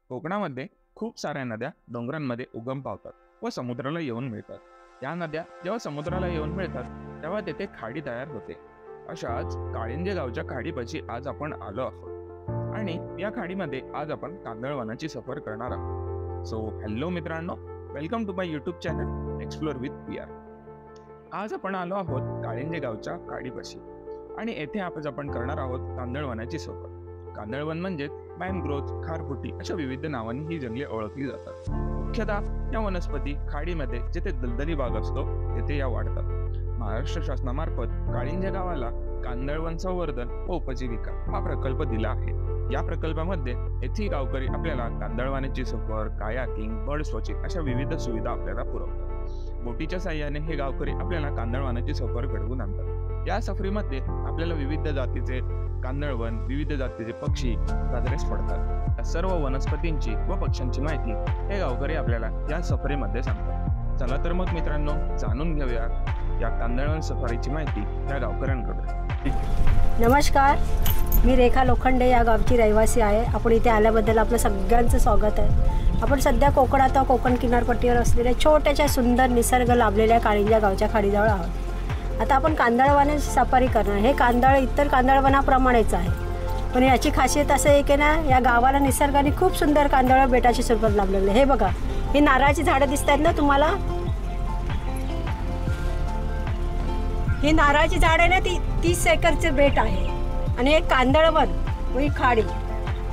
कोकणामध्ये खूप साऱ्या नद्या डोंगरांमध्ये उगम पावतात व समुद्राला येऊन मिळतात। या नद्या जेव्हा समुद्राला येऊन मिळतात तेव्हा तेथे खाडी तयार होते। अशाच काळिंजे गावच्या खाडीपाशी आज आपण आलो आहोत आणि या खाडीमध्ये आज आपण कांदळवनाची सफर करणार आहोत। सो हॅलो मित्रांनो, welcome to my YouTube channel explore with PR। आज आपण आलो आहोत काळिंजे गावच्या खाडीपाशी आणि येथे आपण करणार आहोत कांदळवनाची सफर। कांदळवन म्हणजे मॅनग्रोव्ह, खारफुटी अशा विविध नावांनी ही जंगले ओळखली जातात। मुख्यतः या वनस्पती खाडीमध्ये जिथे दलदली भाग असतो तेथे या वाढतात। महाराष्ट्र शासनामार्फत काळिंजे गावाला कांदळवन संवर्धन व उपजीविका हा प्रकल्प दिला आहे। या प्रकल्पामध्ये येथील गावकरी आपल्याला कांदळवनाची सफर, कायाकिंग, बर्ड्स वॉचिंग अशा विविध सुविधा आपल्याला पुरवतात। बोटीच्या साहाय्याने हे गावकरी आपल्याला कांदळवनाची सफर घडवून आणतात। या सफरीमध्ये आपल्याला विविध जातीचे कांदळवन, विविध जातीचे पक्षी नजरेस पडतात। या सर्व वनस्पतींची व पक्ष्यांची माहिती हे गावकरी आपल्याला या सफरीमध्ये सांगतात। चला तर मग मित्रांनो, जाणून घेऊया या कांदळवन सफारीची माहिती या गावकऱ्यांकडून। नमस्कार, मी रेखा लोखंडे या गावची रहिवासी आहे। आपण इथे आल्याबद्दल आपलं सगळ्यांचं स्वागत आहे। आपण सध्या कोकणात कोकण किनारपट्टीवर असलेल्या छोट्याशा सुंदर निसर्ग लाभलेल्या काळिंजे गावच्या खाडीजवळ आहोत। आता आपण कांदळवनाची सफारी करणार। हे कांदळ इतर कांदळवनाप्रमाणेच आहे, पण याची खासियत असं आहे की ना, या गावाला निसर्गाने खूप सुंदर कांदळ बेटाची स्वरूपात लाभलेले। हे बघा, ही नारळाची झाडं दिसत आहेत ना तुम्हाला, ही नारळाची झाड आहे ना, ती 30 एकरचे बेट आहे आणि एक कांदळवन व ही खाडी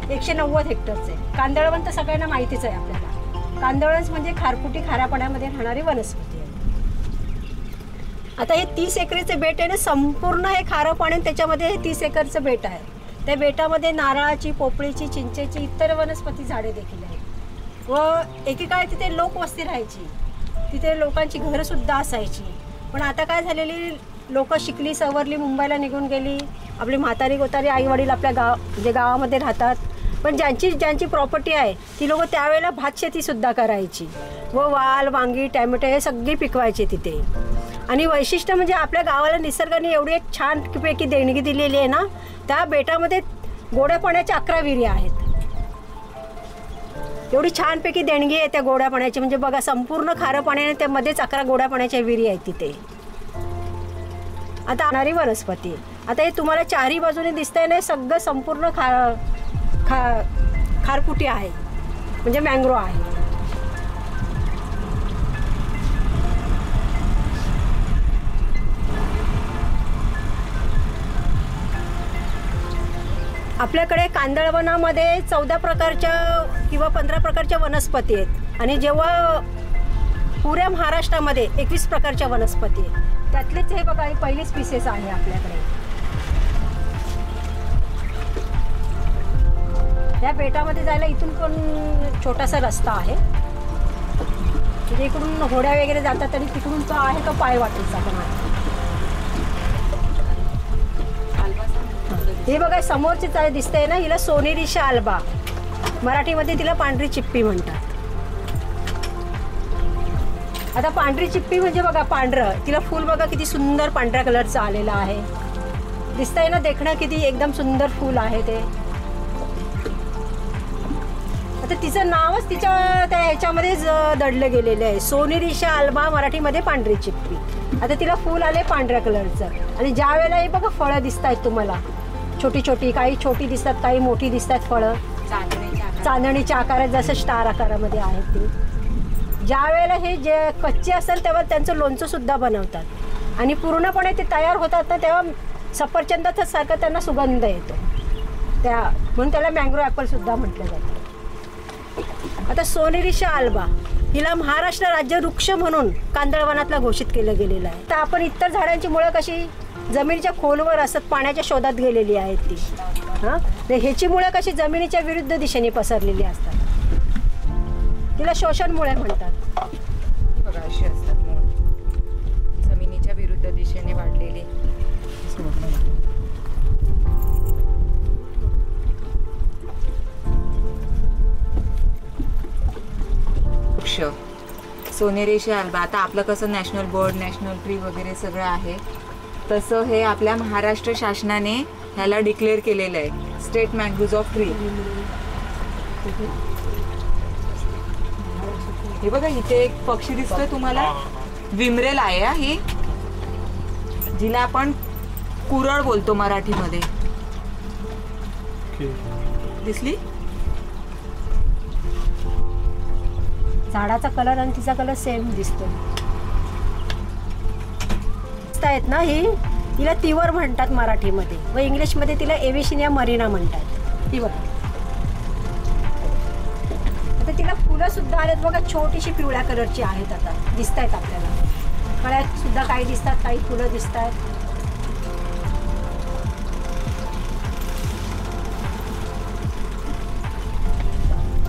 190 हेक्टरचे। कांदळवन तर सगळ्यांना माहितीच आहे आपल्याला। कांदळवन म्हणजे खारफुटी खाऱ्या पाण्यामध्ये राहणारी वनस्पती आहे। आता हे 30 एकरचे बेट आहे ना, संपूर्ण हे खारं पाणी, त्याच्यामध्ये हे 30 एकरचं बेट आहे। त्या बेटामध्ये नारळाची, पोपळीची, चिंचेची, इतर वनस्पती झाडे देखील आहेत व एकेकाळी तिथे लोकवस्ती राहायची, तिथे लोकांची घरंसुद्धा असायची। पण आता काय झालेली, लोक शिकली, सवरली, मुंबईला निघून गेली। आपली म्हातारी गोतारी आई वडील आपल्या म्हणजे गावामध्ये राहतात, पण ज्यांची प्रॉपर्टी आहे ती लोक त्यावेळेला भात शेतीसुद्धा करायची व वाल, वांगी, टॅमॅटो हे सगळी पिकवायचे तिथे। आणि वैशिष्ट्य म्हणजे आपल्या गावाला निसर्गाने एवढी एक छानपैकी देणगी दिलेली आहे ना, त्या बेटामध्ये गोड्या पाण्याच्या 11 विहिरी आहेत। एवढी छानपैकी देणगी आहे त्या गोड्या पाण्याची, म्हणजे बघा, संपूर्ण खारं पाण्याने त्यामध्येच 11 गोड्या पाण्याच्या विहिरी आहेत तिथे। आता आणणारी वनस्पती, आता हे तुम्हाला चारही बाजूने दिसतंय ना, सगळं संपूर्ण खारफुटी आहे, म्हणजे मँग्रोव्ह आहे। आपल्याकडे कांदळवनामध्ये 14 प्रकारच्या किंवा 15 प्रकारच्या वनस्पती आहेत आणि जेव्हा पुऱ्या महाराष्ट्रामध्ये 21 प्रकारच्या वनस्पती आहेत। त्यातलेच हे बघा, ही पहिली स्पीसीस आहे आपल्याकडे। या बेटामध्ये जायला इथून पण छोटासा रस्ता आहे, म्हणजे इकडून घोड्या वगैरे जातात आणि तिकडून तो आहे तो पाय वाटेचा पण आहे। हे बघा, समोरचीच आहे दिसतंय ना, हिला सोनेरी शालबा, मराठीमध्ये तिला पांढरी चिप्पी म्हणतात। आता पांढरी चिप्पी म्हणजे बघा पांढरं, तिला फूल बघा किती सुंदर पांढऱ्या कलरचं आलेलं आहे, दिसतंय ना, देखणं किती एकदम सुंदर फूल आहे ते। आता तिचं नावच तिच्या त्या ह्याच्यामध्येच दडलं गेलेलं आहे, सोनेरी शालबा, मराठीमध्ये पांढरी चिप्पी। आता तिला फूल आले पांढऱ्या कलरचं आणि ज्या वेळेला हे बघा फळं दिसत आहेत तुम्हाला, छोटी छोटी, काही छोटी दिसतात, काही मोठी दिसतात फळं, चांदणीच्या आकारात, जसं स्टार आकारामध्ये आहेत ती। ज्या वेळेला हे जे कच्चे असतात तेव्हा त्यांचं लोणचं सुद्धा बनवतात आणि पूर्णपणे ते तयार होतात ना, तेव्हा सफरचंदाचा सारखा त्यांना सुगंध येतो, म्हणून त्याला मँग्रोव्ह ॲपल सुद्धा म्हटलं जातं। आता सोनेरी शालबा हिला महाराष्ट्र राज्य वृक्ष म्हणून कांदळवनातला घोषित केलं गेलेलं आहे। तर आपण इतर झाडांची मुळं कशी जमिनीच्या खोलवर असतात, पाण्याच्या शोधात गेलेली आहेत ती, ह्याची मुळं कशी जमिनीच्या विरुद्ध दिशेने पसरलेली असतात, तिला शोषण मुळे म्हणतात। बघा, अशी असतात मूळ जमिनीच्या विरुद्ध दिशेने वाढलेली। वृक्ष सोनेरी शालबा, आता आपलं कसं नॅशनल बर्ड, नॅशनल ट्री वगैरे सगळं आहे, तसं हे आपल्या महाराष्ट्र शासनाने ह्याला डिक्लेअर केलेलं आहे, स्टेट मँग्रोव्ह ऑफ ट्री। हे बघा इथे एक पक्षी दिसतोय तुम्हाला, विमरेल आहे ही, जिला आपण कुरळ बोलतो मराठीमध्ये. दिसली? झाडाचा कलर आणि तिचा कलर सेम दिसतो. आहेत ना ही, तिला तिवर म्हणतात मराठीमध्ये व इंग्लिशमध्ये तिला एव्हिसिनिया मरिना म्हणतात. ती बघा आता तिला फुलं सुद्धा आलेत बघा, छोटीशी पिवळ्या कलरची आहेत आता दिसत आहेत आपल्याला. कळ्यात सुद्धा काही दिसतात, काही फुलं दिसत आहेत.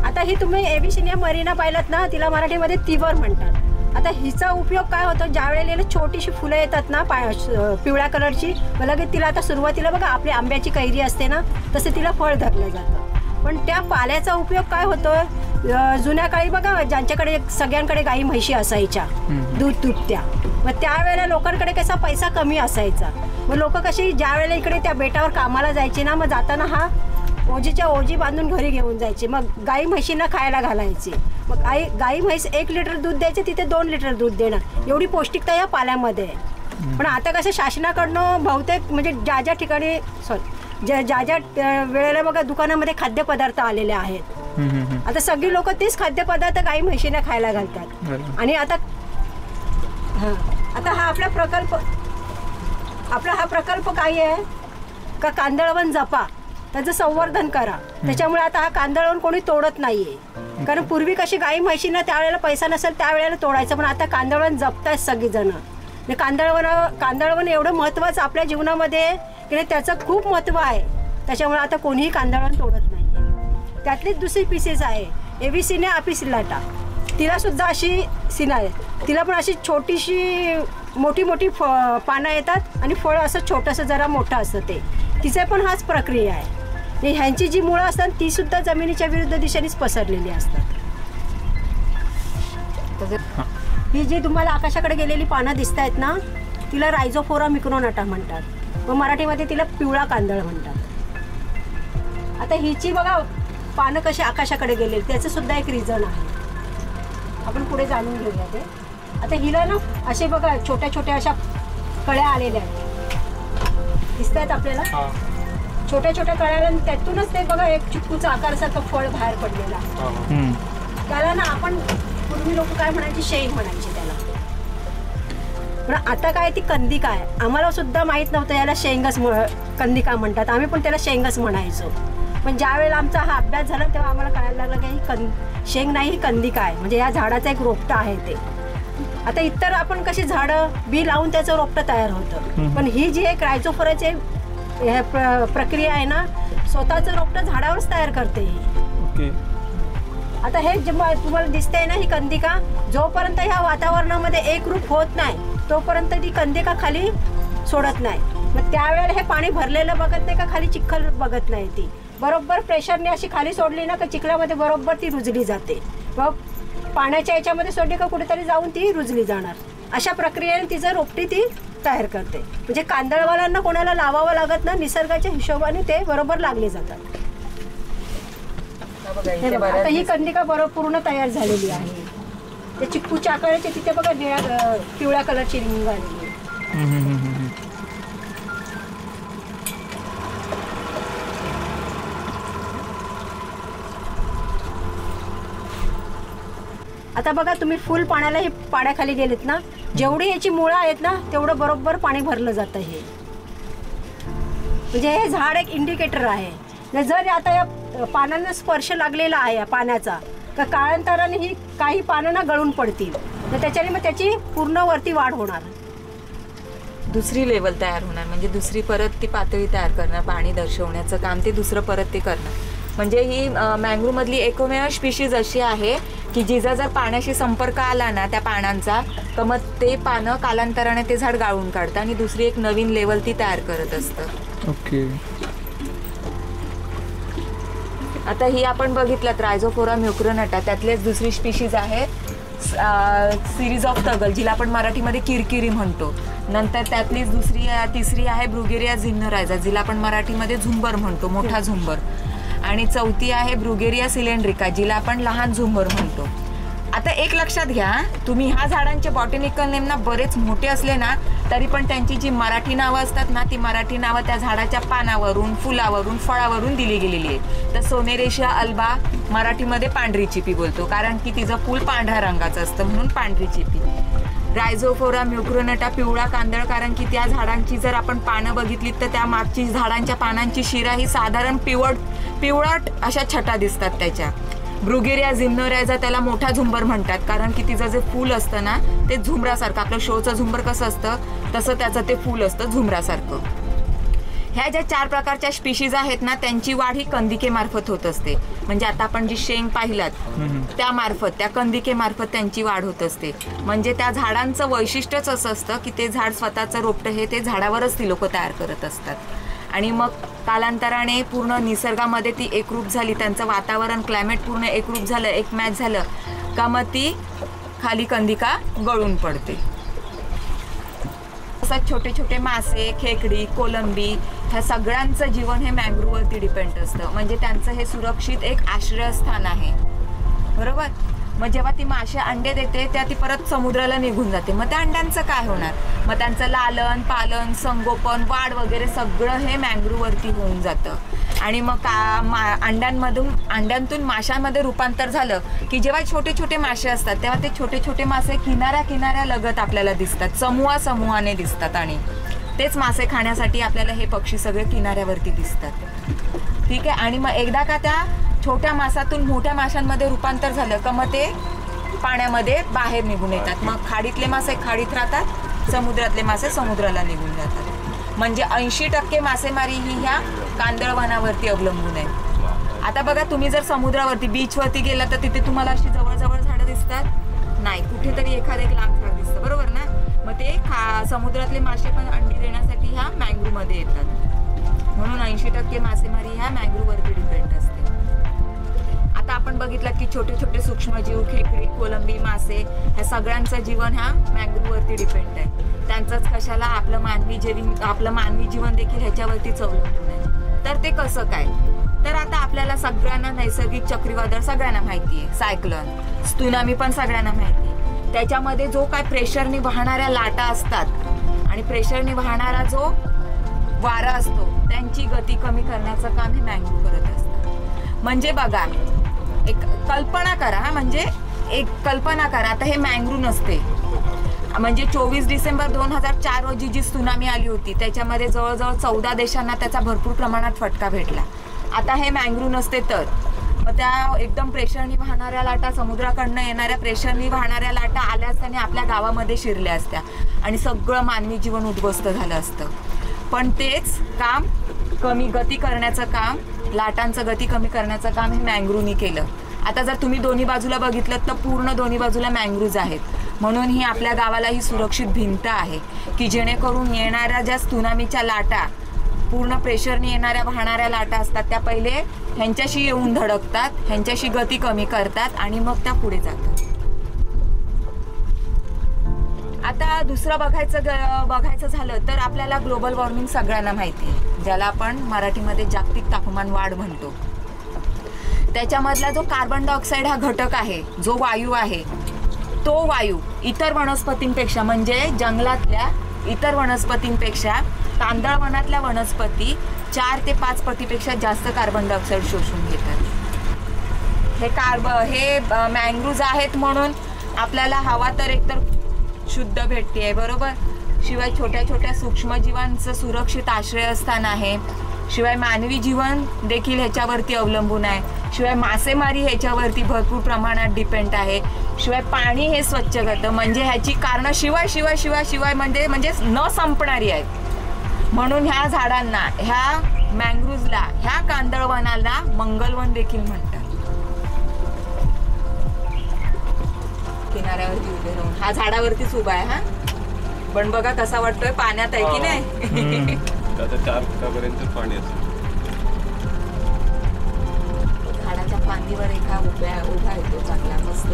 आता ही तुम्ही एव्हिसिनिया मरिना पाहिलात ना, तिला मराठीमध्ये तिवर म्हणतात. आता हिचा उपयोग काय होतो, ज्या वेळेला छोटीशी फुलं येतात ना पिवळ्या कलरची, लगेच तिला आता सुरुवातीला बघा आपली आंब्याची कैरी असते ना, तसं तिला फळ धरलं जातं. पण त्या पाल्याचा उपयोग काय होतो, जुन्या काळी बघा ज्यांच्याकडे सगळ्यांकडे गाई म्हशी असायच्या, दूध तुटत्या, मग त्यावेळेला लोकांकडे कसा पैसा कमी असायचा, मग लोक कशी ज्या वेळेला इकडे त्या बेटावर कामाला जायचे ना, मग जाताना हा ओजीच्या ओजी बांधून घरी घेऊन जायचे, मग गाई म्हशींना खायला घालायचे. मग गाई म्हैस 1 लिटर दूध द्यायचे, तिथे 2 लिटर दूध देणार, एवढी पौष्टिकता या पाल्यामध्ये आहे. पण आता कसं शासनाकडनं बहुतेक म्हणजे ज्या ज्या ठिकाणी ज्या ज्या वेळेला बघा दुकानामध्ये खाद्यपदार्थ आलेले आहेत, आता सगळी लोक तेच खाद्यपदार्थ गाई म्हशींना खायला घालतात. आणि आता हा आपला प्रकल्प काय आहे का, कांदळवन जपा, त्याचं संवर्धन करा. त्याच्यामुळे आता हा कांदळवन कोणी तोडत नाहीये, कारण पूर्वी कशी गाई म्हशींना त्यावेळेला पैसा नसेल त्यावेळेला तोडायचं, पण आता कांदळवन जपतायत सगळीजण. कांदळवन एवढं महत्त्वाचं आपल्या जीवनामध्ये की त्याचं खूप महत्त्व आहे, त्याच्यामुळे आता कोणीही कांदळवन तोडत नाही. त्यातलीच दुसरी पीसेस आहे एव्हिसिनिया अपिसिलाटा, तिला सुद्धा अशी सिना आहे, तिला पण अशी छोटीशी मोठी मोठी पानं येतात आणि फळ असं छोटंसं जरा मोठं असतं ते, तिचे पण हाच प्रक्रिया आहे. ह्यांची जी मुळं असतात ती सुद्धा जमिनीच्या विरुद्ध दिशेनेच पसरलेली असतात. ही जी तुम्हाला आकाशाकडे गेलेली पानं दिसत आहेत ना, तिला रायझोफोरा मिक्रोनाटा म्हणतात व मराठीमध्ये तिला पिवळा कांदळ म्हणतात. आता हिची बघा पानं कशी आकाशाकडे गेलेली, त्याचं सुद्धा एक रिझन आहे, आपण पुढे जाणून घेऊया ते. आता हिला ना असे बघा छोट्या छोट्या अशा कळ्या आलेल्या आहेत, दिसत आहेत आपल्याला छोट्या छोट्या कळ्या, त्यातूनच ते बघा एक चिक्कूचा आकारासारखं फळ बाहेर पडलेला आहे. त्याला ना आपण पूर्वी लोक काय म्हणायचे, शेंग म्हणायचे त्याला, पण आता काय ती कंदिका आहे. आम्हाला सुद्धा माहित नव्हतं याला शेंगच कंदिका म्हणतात, आम्ही पण त्याला शेंगच म्हणायचो. पण ज्या वेळेला आमचा हा अभ्यास झाला तेव्हा आम्हाला कळायला लागलं की ही शेंग नाही, ही कंदिका आहे, म्हणजे या झाडाचा एक रोपटा आहे ते. आता इतर आपण कशी झाडं बी लावून त्याचं रोपटं तयार होतं, पण ही जी एक रायझोफोराची प्रक्रिया आहे ना, स्वतःचं रोपटं झाडावरच तयार करते ही. आता हे जे तुम्हाला दिसतंय ना ही कंदिका, जोपर्यंत ह्या वातावरणामध्ये एकरूप होत नाही तोपर्यंत ती कंदिका खाली सोडत नाही. मग त्यावेळेला हे पाणी भरलेलं बघत नाही का, खाली चिखल बघत नाही, ती बरोबर प्रेशरने अशी खाली सोडली ना का चिखलामध्ये बरोबर ती रुजली जाते, व पाण्याच्या याच्यामध्ये सोडली का कुठेतरी जाऊन ती रुजली जाणार. अशा प्रक्रियेने तिचं रोपटी ती तयार करते. म्हणजे कांदळवाल्यांना कोणाला लावावं लागत ना, निसर्गाच्या हिशोबाने ते बरोबर लागले जातात. आता ही कंदिका बरोबर पूर्ण तयार झालेली आहे. ते चिक्कूच्या आकाराचे तिथे बघा पिवळ्या कलरची रिंग आलेली. आता बघा तुम्ही फुल पाण्याला हे पाण्याखाली गेलेत ना, जेवढी याची मुळं आहेत ना तेवढं बरोबर पाणी भरलं जातं. हे म्हणजे हे झाड एक इंडिकेटर आहे. जर आता या पानांना स्पर्श लागलेला आहे या पाण्याचा, तर काळांतराने ही काही पानं ना गळून पडतील, तर त्याच्याने मग त्याची पूर्ण वरती वाढ होणार, दुसरी लेवल तयार होणार, म्हणजे दुसरी परत ती पातळी तयार करणार, पाणी दर्शवण्याचं काम ते दुसरं परत ते करणार. म्हणजे ही मँग्रोव मधली एकमेव स्पीशीज अशी आहे की जिचा जर पाण्याशी संपर्क आला ना त्या पानांचा, तर मग ते पानं कालांतराने ते झाड गाळून काढतं आणि दुसरी एक नवीन लेवल ती तयार करत असतं. ओके. आता ही आपण बघितलं रायझोफोरा मिक्रोनाटा, त्यातलीच दुसरी स्पीशीज आहे सिरीज ऑफ तगल, जिला आपण मराठीमध्ये किरकिरी म्हणतो. नंतर त्यातलीच तिसरी आहे ब्रुगेरिया झिन्नरायझा, जिला आपण मराठीमध्ये झुंबर म्हणतो, मोठा झुंबर. आणि चौथी आहे ब्रुगेरिया सिलेंड्रिका, जिला आपण लहान झुंबर म्हणतो. आता एक लक्षात घ्या, तुम्ही ह्या झाडांचे बॉटॅनिकल नेम ना बरेच मोठे असले ना तरी पण त्यांची जी मराठी नावं असतात ना ती मराठी नावं त्या झाडाच्या पानावरून, फुलावरून, फळावरून दिली गेलेली आहेत. तर सोनेरेशिया अल्बा मराठीमध्ये पांढरी चिपी बोलतो, कारण की तिचं फूल पांढऱ्या रंगाचं असतं म्हणून पांढरी चिपी. रायझोफोरा म्युक्रोनटा पिवळा कांदळ, कारण की त्या झाडांची जर आपण पानं बघितलीत तर त्या मागची झाडांच्या पानांची शिरा ही साधारण पिवळट अशा छटा दिसतात त्याच्या. ब्रुगेरिया झिम्नोरायझा त्याला मोठा झुंबर म्हणतात, कारण की तिचं जे फूल असतं ना ते झुंबरासारखं, आपलं शोचं झुंबर कसं असतं तसं त्याचं ते फूल असतं झुंबरासारखं. ह्या ज्या 4 प्रकारच्या स्पीशीज आहेत ना त्यांची वाढ ही कंदिकेमार्फत होत असते. म्हणजे आता आपण जी शेंग पाहिलात त्यामार्फत, त्या कंदिकेमार्फत त्यांची वाढ होत असते. म्हणजे त्या झाडांचं वैशिष्ट्यच असं असतं की ते झाड स्वतःचं रोपटं हे ते झाडावरच ती लोक तयार करत असतात. आणि मग कालांतराने पूर्ण निसर्गामध्ये ती एकरूप झाली, त्यांचं वातावरण क्लायमेट पूर्ण एकरूप झालं, एक मॅच झालं का मग ती खाली कंदिका गळून पडते. तसंच छोटे छोटे मासे, खेकडी, कोलंबी ह्या सगळ्यांचं जीवन हे मँग्रोवरती डिपेंड असतं. म्हणजे त्यांचं हे सुरक्षित एक आश्रयस्थान आहे, बरोबर. मग जेव्हा ती मासे अंडे देते त्या ती परत समुद्राला निघून जाते. मग त्या अंड्यांचं काय होणार? मग त्यांचं लालन पालन, संगोपन, वाढ वगैरे सगळं हे मँग्रोवरती होऊन जातं. आणि मग अंड्यांतून माशांमध्ये रूपांतर झालं की जेव्हा छोटे छोटे मासे असतात तेव्हा ते छोटे छोटे मासे किनाऱ्या लगत आपल्याला दिसतात, समूहाने दिसतात. आणि तेच मासे खाण्यासाठी आपल्याला हे पक्षी सगळे किनाऱ्यावरती दिसतात, ठीक आहे. आणि मग एकदा का त्या छोट्या मासातून मोठ्या माशांमध्ये रूपांतर झालं का मग ते पाण्यामध्ये बाहेर निघून येतात. मग खाडीतले मासे खाडीत राहतात, समुद्रातले मासे समुद्राला निघून जातात. म्हणजे 80% मासेमारी ही ह्या कांदळवनावरती अवलंबून आहे. आता बघा, तुम्ही जर समुद्रावरती बीचवरती गेला तर तिथे तुम्हाला अशी जवळ झाडं दिसतात नाही, कुठेतरी एखादं एक लांब झाड दिसतं, बरोबर ना. मग ते समुद्रातले मासे पण अंडी देण्यासाठी ह्या मँग्रोवमध्ये येतात. म्हणून 80% मासेमारी ह्या मँग्रोवरती डिपेंड असते. आता आपण बघितलं की छोटे छोटे सूक्ष्मजीव, खेकडी, कोलंबी, मासे ह्या सगळ्यांचं जीवन ह्या मँग्रोवरती डिपेंड आहे. त्यांचंच कशाला आपलं मानवी जीवन देखील ह्याच्यावरतीच अवलंबून आहे. तर ते कसं काय? तर आता आपल्याला सगळ्यांना नैसर्गिक चक्रीवादळ सगळ्यांना माहिती आहे, सायक्लोन, त्सुनामी पण सगळ्यांना माहिती आहे. त्याच्यामध्ये जो काय प्रेशरने वाहणाऱ्या लाटा असतात आणि प्रेशरने वाहणारा जो वारा असतो त्यांची गती कमी करण्याचं काम हे मँग्रो करत असतात. म्हणजे बघा, एक कल्पना करा, आता हे मँग्रो नसते. म्हणजे 24 डिसेंबर 2004 रोजी जी त्सुनामी आली होती त्याच्यामध्ये जवळजवळ 14 देशांना त्याचा भरपूर प्रमाणात फटका भेटला. आता हे मँग्रो नसते तर मग त्या एकदम प्रेशरनी वाहणाऱ्या लाटा, समुद्राकडनं येणाऱ्या प्रेशरनी वाहणाऱ्या लाटा आल्या असताना आपल्या गावामध्ये शिरल्या असत्या आणि सगळं मानवी जीवन उद्ध्वस्त झालं असतं. पण तेच काम कमी गती करण्याचं काम, लाटांचं गती कमी करण्याचं काम हे मँग्रोनी केलं. आता जर तुम्ही दोन्ही बाजूला बघितलं तर पूर्ण दोन्ही बाजूला मँग्रोज आहेत. म्हणून ही आपल्या गावाला ही सुरक्षित भिंत आहे की जेणेकरून येणाऱ्या ज्या त्सुनामीच्या लाटा, पूर्ण प्रेशरने येणाऱ्या वाहणाऱ्या लाटा असतात त्या पहिले ह्यांच्याशी येऊन धडकतात, ह्यांच्याशी गती कमी करतात आणि मग त्या पुढे जातात. आता दुसरं बघायचं झालं तर आपल्याला ग्लोबल वॉर्मिंग सगळ्यांना माहिती आहे, ज्याला आपण मराठीमध्ये जागतिक तापमान वाढ म्हणतो. त्याच्यामधला जो कार्बन डायऑक्साईड हा घटक आहे, जो वायू आहे, तो वायू इतर वनस्पतींपेक्षा, म्हणजे जंगलातल्या इतर वनस्पतींपेक्षा कांदळवनातल्या वनस्पती 4 ते 5 पटीपेक्षा जास्त कार्बन डायऑक्साईड शोषून घेतात. हे मँग्रोज आहेत म्हणून आपल्याला हवा तर एकतर शुद्ध भेटते, बरोबर. शिवाय छोट्या छोट्या सूक्ष्मजीवांचं सुरक्षित आश्रयस्थान आहे. शिवाय मानवी जीवन देखील ह्याच्यावरती अवलंबून आहे. शिवाय मासेमारी ह्याच्यावरती भरपूर प्रमाणात डिपेंड आहे. शिवाय पाणी हे स्वच्छ करतं. म्हणजे ह्याची कारणं शिवाय म्हणजे न संपणारी आहेत. म्हणून ह्या झाडांना, ह्या मँग्रोजला, ह्या कांदळवनाला मंगलवन देखील म्हणतात. किनाऱ्यावरती उभे राहून हा झाडावरतीच उभा आहे. हा पण बघा कसा वाटतोय, पाण्यात आहे की नाही. 4 फुटापर्यंत पाणी असतं. झाडाच्या फांदीवर एका उभा येतो चांगला मस्त.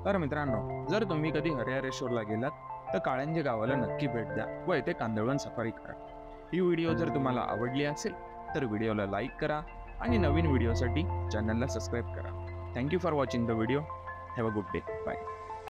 तर मित्रांनो, जर तुम्ही कधी हरिहरेश्वरला गेलात तर काळंजे गावाला नक्की भेट द्या व येथे कांदळवन सफारी करा. ही व्हिडिओ जर तुम्हाला आवडली असेल तर व्हिडिओला लाईक करा आणि नवीन व्हिडिओसाठी चॅनलला सबस्क्राईब करा. Thank you for watching the video. Have a good day. Bye.